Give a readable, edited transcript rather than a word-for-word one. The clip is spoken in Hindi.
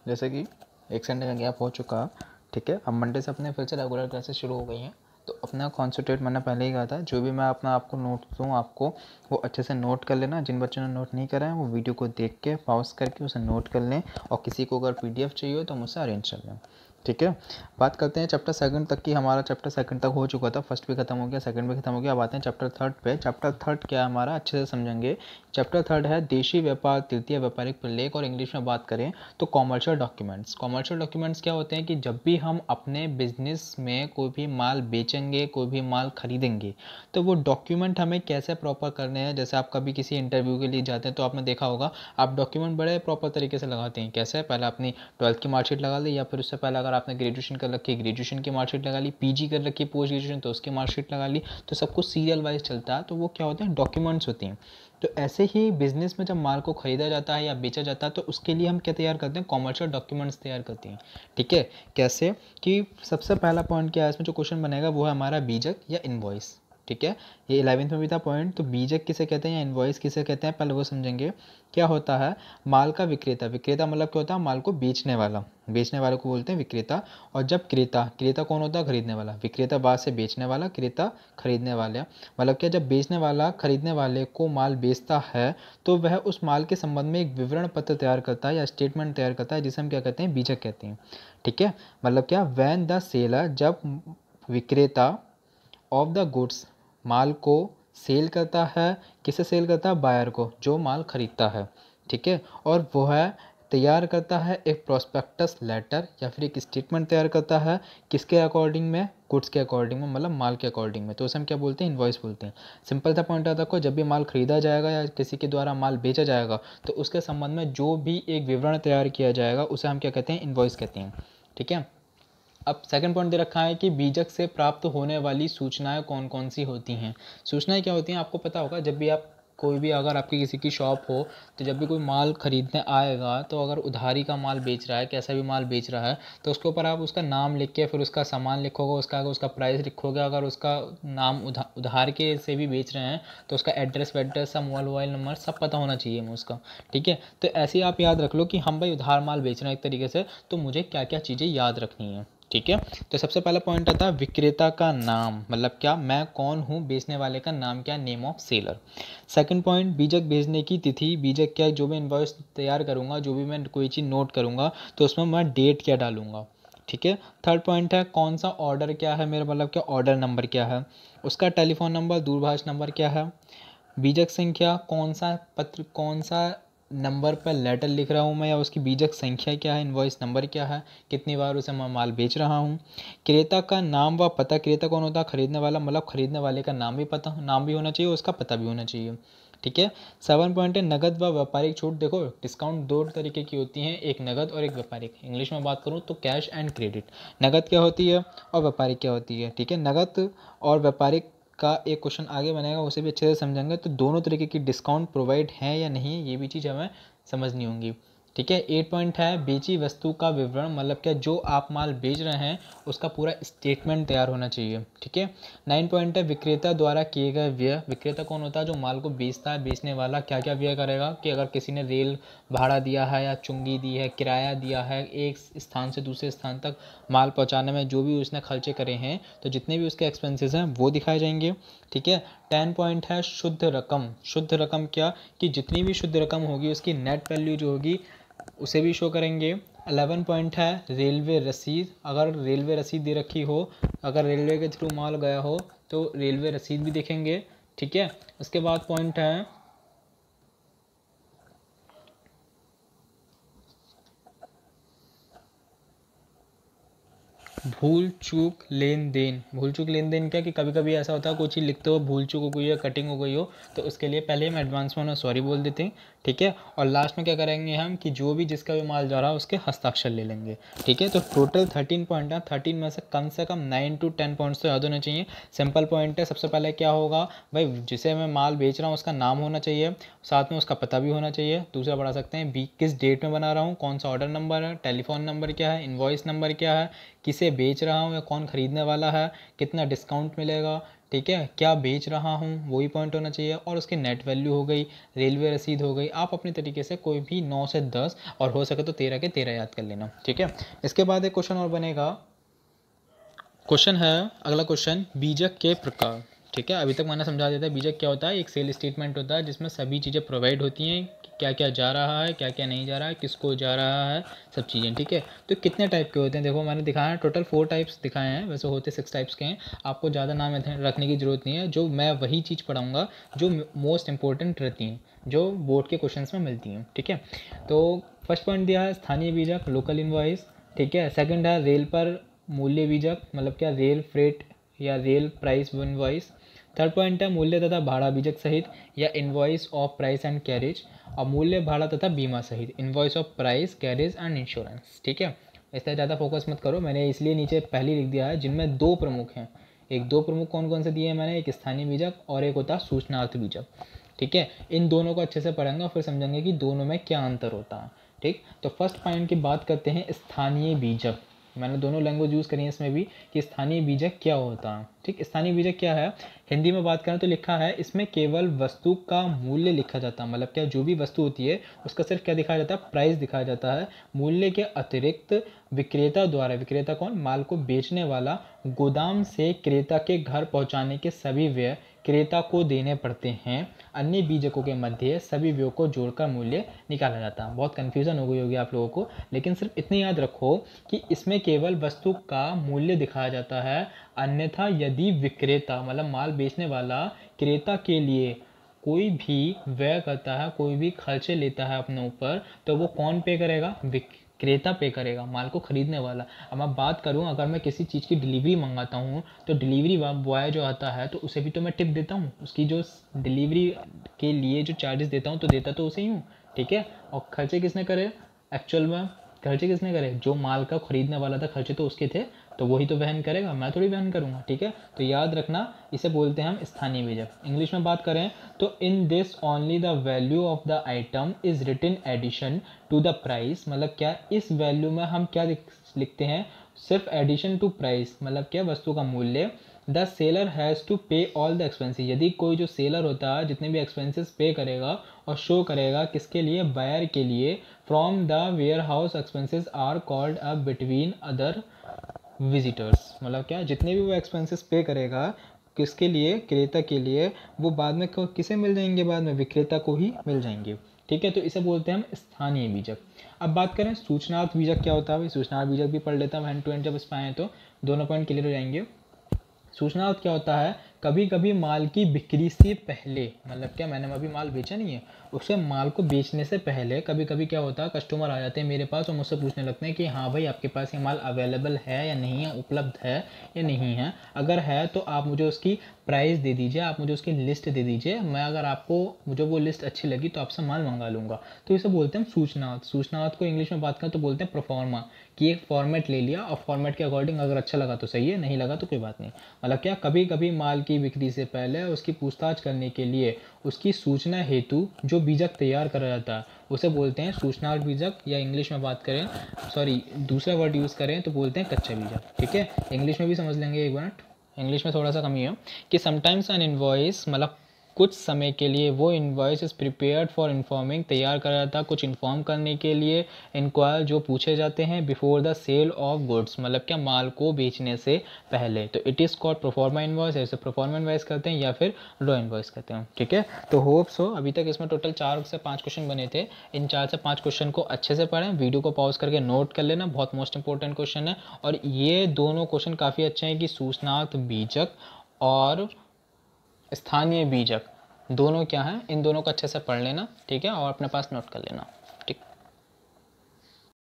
जैसे कि एक संडे का गैप हो चुका, ठीक है। अब मंडे से अपने फिर से रेगुलर क्लासेस शुरू हो गई हैं, तो अपना कॉन्सेंट्रेट मैंने पहले ही कहा था, जो भी मैं अपना आपको नोट दूँ आपको वो अच्छे से नोट कर लेना। जिन बच्चों ने नोट नहीं करा है वो वीडियो को देख के पॉज करके उसे नोट कर लें, और किसी को अगर PDF चाहिए हो तो मुझसे अरेंज कर लें, ठीक है। बात करते हैं चैप्टर 2 तक की। हमारा चैप्टर 2 तक हो चुका था, फर्स्ट भी खत्म हो गया, सेकंड भी खत्म हो गया। अब आते हैं चैप्टर 3 पे। चैप्टर 3 क्या है हमारा, अच्छे से समझेंगे। चैप्टर 3 है देशी व्यापार तृतीय व्यापारिक प्रलेख, और इंग्लिश में बात करें तो कॉमर्शियल डॉक्यूमेंट्स। कॉमर्शियल डॉक्यूमेंट्स क्या होते हैं कि जब भी हम अपने बिजनेस में कोई भी माल बेचेंगे, कोई भी माल खरीदेंगे, तो वो डॉक्यूमेंट हमें कैसे प्रॉपर करने हैं। जैसे आप कभी किसी इंटरव्यू के लिए जाते हैं तो आपने देखा होगा आप डॉक्यूमेंट बड़े प्रॉपर तरीके से लगाते हैं। कैसे, पहले अपनी 12th की मार्कशीट लगा ली, या फिर उससे पहले अगर आपने ग्रेजुएशन कर रखी है ग्रेजुएशन की मार्कशीट लगा ली, PG कर रखी है पोस्ट ग्रेजुएशन तो उसकी मार्कशीट लगा ली। तो सब कुछ सीरियल वाइज चलता है, तो वो क्या होते हैं, डॉक्यूमेंट्स होती हैं। तो ऐसे ही बिजनेस में जब माल को खरीदा जाता है या बेचा जाता है तो उसके लिए हम क्या तैयार करते हैं, कॉमर्शियल डॉक्यूमेंट्स तैयार करते हैं, ठीक है। कैसे कि सबसे पहला पॉइंट क्या है इसमें जो क्वेश्चन बनेगा वो है हमारा बीजक या इनवॉइस, ठीक है। ये 11th में भी था पॉइंट। तो बीजक किसे कहते हैं या इनवॉइस किसे कहते हैं, पहले वो समझेंगे। क्या होता है, माल का विक्रेता, विक्रेता मतलब क्या होता है, माल को बेचने वाला, बेचने वाले को बोलते हैं विक्रेता। और जब क्रेता, क्रेता कौन होता है, खरीदने वाला। विक्रेता बाद से बेचने वाला, क्रेता खरीदने वाला। मतलब क्या, जब बेचने वाला खरीदने वाले को माल बेचता है तो वह उस माल के संबंध में एक विवरण पत्र तैयार करता है या स्टेटमेंट तैयार करता है, जिसे हम क्या कहते हैं, बीजक कहते हैं, ठीक है। मतलब क्या, व्हेन द सेलर, जब विक्रेता ऑफ द गुड्स, माल को सेल करता है, किसे सेल करता है, बायर को, जो माल खरीदता है, ठीक है। और वो है तैयार करता है एक प्रोस्पेक्टस लेटर या फिर एक स्टेटमेंट तैयार करता है, किसके अकॉर्डिंग में, गुड्स के अकॉर्डिंग में, मतलब माल के अकॉर्डिंग में। तो उसे हम क्या बोलते हैं, इनवॉइस बोलते हैं। सिंपल सा पॉइंट आता है, जब भी माल खरीदा जाएगा या किसी के द्वारा माल बेचा जाएगा तो उसके संबंध में जो भी एक विवरण तैयार किया जाएगा उसे हम क्या कहते हैं, इनवॉइस कहते हैं, ठीक है। अब सेकंड पॉइंट दे रखा है कि बीजक से प्राप्त होने वाली सूचनाएं कौन कौन सी होती हैं। सूचनाएं क्या होती हैं आपको पता होगा, जब भी आप कोई भी, अगर आपकी किसी की शॉप हो तो जब भी कोई माल खरीदने आएगा तो अगर उधारी का माल बेच रहा है, कैसा भी माल बेच रहा है, तो उसके ऊपर आप उसका नाम लिख के फिर उसका सामान लिखोगे, उसका आगे उसका प्राइस लिखोगे। अगर उसका नाम उधार के से भी बेच रहे हैं तो उसका एड्रेस वेड्रेस सब, मोबाइल नंबर सब पता होना चाहिए हमें उसका, ठीक है। तो ऐसे ही आप याद रख लो कि हम भाई उधार माल बेच रहे हैं एक तरीके से, तो मुझे क्या क्या चीज़ें याद रखनी है, ठीक है। तो सबसे पहला पॉइंट आता है विक्रेता का नाम, मतलब क्या, मैं कौन हूँ, बेचने वाले का नाम क्या, name of seller. Second point, बीजक भेजने की तिथि। बीजक क्या, जो भी इनवॉइस तैयार करूँगा, जो भी मैं कोई चीज़ नोट करूँगा तो उसमें मैं डेट क्या डालूंगा, ठीक है। थर्ड पॉइंट है कौन सा ऑर्डर क्या है मेरा, मतलब क्या ऑर्डर नंबर क्या है, उसका टेलीफोन नंबर, दूरभाष नंबर क्या है। बीजक संख्या, कौन सा पत्र, कौन सा नंबर पर लेटर लिख रहा हूँ मैं, या उसकी बीजक संख्या क्या है, इनवॉइस नंबर क्या है, कितनी बार उसे मैं माल बेच रहा हूँ। क्रेता का नाम व पता, क्रेता कौन होता है, खरीदने वाला, मतलब खरीदने वाले का नाम भी पता, नाम भी होना चाहिए, उसका पता भी होना चाहिए, ठीक है। 7 पॉइंट है नगद व व्यापारिक छूट। देखो डिस्काउंट दो तरीके की होती हैं, एक नगद और एक व्यापारिक। इंग्लिश में बात करूँ तो कैश एंड क्रेडिट। नगद क्या होती है और व्यापारिक क्या होती है, ठीक है। नगद और व्यापारिक का एक क्वेश्चन आगे बनेगा, उसे भी अच्छे से समझेंगे। तो दोनों तरीके की डिस्काउंट प्रोवाइड है या नहीं है, ये भी चीज़ हमें समझनी होंगी, ठीक है। 8 पॉइंट है बेची वस्तु का विवरण, मतलब क्या, जो आप माल बेच रहे हैं उसका पूरा स्टेटमेंट तैयार होना चाहिए, ठीक है। 9 पॉइंट है विक्रेता द्वारा किए गए व्यय। विक्रेता कौन होता है, जो माल को बेचता है, बेचने वाला क्या क्या व्यय करेगा, कि अगर किसी ने रेल भाड़ा दिया है या चुंगी दी है, किराया दिया है, एक स्थान से दूसरे स्थान तक माल पहुंचाने में जो भी उसने खर्चे करे हैं, तो जितने भी उसके एक्सपेंसेस हैं वो दिखाए जाएंगे, ठीक है। 10 पॉइंट है शुद्ध रकम। शुद्ध रकम क्या, कि जितनी भी शुद्ध रकम होगी उसकी नेट वैल्यू जो होगी उसे भी शो करेंगे। 11 पॉइंट है रेलवे रसीद। अगर रेलवे रसीद दे रखी हो, अगर रेलवे के थ्रू माल गया हो तो रेलवे रसीद भी देखेंगे, ठीक है। उसके बाद पॉइंट है भूल चूक लेन देन। भूल चूक लेन देन क्या, कि कभी कभी ऐसा होता है कोई चीज़ लिखते हो भूल चूक हो गई है, कटिंग हो गई हो, तो उसके लिए पहले हम एडवांस में सॉरी बोल देते हैं, ठीक है। और लास्ट में क्या करेंगे हम, कि जो भी जिसका भी माल जा रहा है उसके हस्ताक्षर ले लेंगे, ठीक है। तो टोटल 13 पॉइंट है, 13 में से कम 9 to 10 पॉइंट्स तो याद होने चाहिए। सिंपल पॉइंट है, सबसे पहले क्या होगा भाई, जिसे मैं माल बेच रहा हूँ उसका नाम होना चाहिए, साथ में उसका पता भी होना चाहिए। दूसरा बढ़ा सकते हैं किस डेट में बना रहा हूँ, कौन सा ऑर्डर नंबर है, टेलीफोन नंबर क्या है, इनवॉइस नंबर क्या है, किसे बेच रहा हूँ या कौन खरीदने वाला है, कितना डिस्काउंट मिलेगा, ठीक है, क्या बेच रहा हूँ वही पॉइंट होना चाहिए, और उसकी नेट वैल्यू हो गई, रेलवे रसीद हो गई। आप अपनी तरीके से कोई भी 9 से 10 और हो सके तो 13 के 13 याद कर लेना। ठीक है, इसके बाद एक क्वेश्चन और बनेगा। क्वेश्चन है अगला क्वेश्चन, बीजक के प्रकार। ठीक है, अभी तक मैंने समझा दिया था बीजक क्या होता है। एक सेल स्टेटमेंट होता है जिसमें सभी चीज़ें प्रोवाइड होती हैं, क्या क्या जा रहा है, क्या क्या नहीं जा रहा है, किसको जा रहा है, सब चीज़ें। ठीक है, तो कितने टाइप के होते हैं देखो, मैंने दिखाया है टोटल 4 टाइप्स दिखाए हैं, वैसे होते 6 टाइप्स के हैं। आपको ज़्यादा नाम रखने की ज़रूरत नहीं है, जो मैं वही चीज़ पढ़ाऊँगा जो मोस्ट इंपॉर्टेंट रहती हैं, जो बोर्ड के क्वेश्चन में मिलती हैं। ठीक है, तो फर्स्ट पॉइंट दिया है स्थानीय बीजक, लोकल इनवॉइस। ठीक है, सेकंड है रेल पर मूल्य बीजक, मतलब क्या, रेल फ्रेट या rail price invoice. Third point है मूल्य तथा भाड़ा बीजक सहित या invoice of price and carriage, और मूल्य भाड़ा तथा बीमा सहित invoice of price carriage and insurance. ठीक है, इससे ज़्यादा फोकस मत करो, मैंने इसलिए नीचे पहले लिख दिया है, जिनमें 2 प्रमुख हैं। एक 2 प्रमुख कौन कौन से दिए हैं मैंने, एक स्थानीय बीजक और एक होता है सूचनार्थ बीजक। ठीक है, इन दोनों को अच्छे से पढ़ेंगे और फिर समझेंगे कि दोनों में क्या अंतर होता है। ठीक, तो फर्स्ट पॉइंट की बात करते हैं स्थानीय बीजक। मैंने दोनों लैंग्वेज यूज़ करी है इसमें भी कि स्थानीय बीजक क्या होता है। ठीक, स्थानीय बीजक क्या है, हिंदी में बात करें तो लिखा है इसमें केवल वस्तु का मूल्य लिखा जाता है, मतलब क्या, जो भी वस्तु होती है उसका सिर्फ क्या दिखाया जाता है, प्राइस दिखाया जाता है। मूल्य के अतिरिक्त विक्रेता द्वारा, विक्रेता कौन, माल को बेचने वाला, गोदाम से क्रेता के घर पहुंचाने के सभी व्यय क्रेता को देने पड़ते हैं। अन्य बीजकों के मध्य सभी व्ययों को जोड़कर मूल्य निकाला जाता है। बहुत कन्फ्यूजन हो गई होगी आप लोगों को, लेकिन सिर्फ इतनी याद रखो कि इसमें केवल वस्तु का मूल्य दिखाया जाता है, अन्यथा यदि विक्रेता मतलब माल बेचने वाला क्रेता के लिए कोई भी व्यय करता है, कोई भी खर्चे लेता है अपने ऊपर, तो वो कौन पे करेगा, विक्रेता पे करेगा, माल को खरीदने वाला। अब मैं बात करूं, अगर मैं किसी चीज़ की डिलीवरी मंगाता हूं तो डिलीवरी बॉय जो आता है तो उसे भी तो मैं टिप देता हूं, उसकी जो डिलीवरी के लिए जो चार्जेस देता हूं तो देता तो उसे ही हूँ। ठीक है, और खर्चे किसने करे, एक्चुअल में खर्चे किसने करे, जो माल का खरीदने वाला था, खर्चे तो उसके थे, तो वही तो वहन करेगा, मैं थोड़ी वहन करूंगा। ठीक है, तो याद रखना, इसे बोलते हैं हम स्थानीय बीजक। इंग्लिश में बात करें तो in this only the value of the item is written addition to the price, मतलब क्या, इस वैल्यू में हम क्या लिखते हैं, सिर्फ एडिशन टू प्राइस, मतलब क्या, वस्तु का मूल्य। द सेलर हैज़ टू पे ऑल द एक्सपेंसेस, यदि कोई जो सेलर होता है जितने भी एक्सपेंसेस पे करेगा और शो करेगा किसके लिए, बायर के लिए, from the warehouse expenses are called up between other visitors, मतलब क्या, जितने भी वो एक्सपेंसेस पे करेगा किसके लिए, क्रेता के लिए, वो बाद में किसे मिल जाएंगे, बाद में विक्रेता को ही मिल जाएंगे। ठीक है, तो इसे बोलते हैं हम स्थानीय बीजक। अब बात करें सूचनार्थ बीजक क्या होता है, सूचनार्थ बीजक भी पढ़ लेता हूँ हैंड टू हैंड, जब इस पे आए तो दोनों पॉइंट क्लियर हो जाएंगे। सूचनार्थ क्या होता है, कभी कभी माल की बिक्री से पहले, मतलब क्या, मैंने अभी माल बेचा नहीं है, उससे माल को बेचने से पहले कभी कभी क्या होता है, कस्टमर आ जाते हैं मेरे पास और मुझसे पूछने लगते हैं कि हाँ भाई आपके पास ये माल अवेलेबल है या नहीं है, उपलब्ध है या नहीं है। अगर है तो आप मुझे उसकी प्राइस दे दीजिए, आप मुझे उसकी लिस्ट दे दीजिए, मैं अगर आपको मुझे वो लिस्ट अच्छी लगी तो आपसे माल मंगा लूँगा। तो इसे बोलते हैं सूचनार्थ। सूचनार्थ को इंग्लिश में बात करें तो बोलते हैं प्रोफॉर्मा, कि एक फॉर्मेट ले लिया और फॉर्मेट के अकॉर्डिंग अगर अच्छा लगा तो सही है, नहीं लगा तो कोई बात नहीं। मतलब क्या, कभी कभी माल की बिक्री से पहले उसकी पूछताछ करने के लिए उसकी सूचना हेतु जो बीजक तैयार करा जाता है उसे बोलते हैं सूचनार्थ बीजक, या इंग्लिश में बात करें, सॉरी दूसरा वर्ड यूज़ करें तो बोलते हैं कच्चा बीजक। ठीक है, इंग्लिश में भी समझ लेंगे एक मिनट, इंग्लिश में थोड़ा सा कमी है कि समटाइम्स एन इनवॉइस, मतलब कुछ समय के लिए वो invoice is prepared for informing, तैयार करा जाता है कुछ इन्फॉर्म करने के लिए, इंक्वायर जो पूछे जाते हैं, before the sale of goods, मतलब क्या, माल को बेचने से पहले, तो it is called proforma invoice, ऐसे प्रोफॉर्मा इन्वॉइस करते हैं या फिर रो इन्वॉइस करते हैं। ठीक है, तो होप सो अभी तक इसमें टोटल 4 से 5 क्वेश्चन बने थे, इन 4 से 5 क्वेश्चन को अच्छे से पढ़ें, वीडियो को पॉज करके नोट कर लेना, बहुत मोस्ट इंपॉर्टेंट क्वेश्चन है। और ये दोनों क्वेश्चन काफ़ी अच्छे हैं कि सूचनार्थ बीजक और स्थानीय बीजक दोनों क्या हैं, इन दोनों को अच्छे से पढ़ लेना। ठीक है, और अपने पास नोट कर लेना।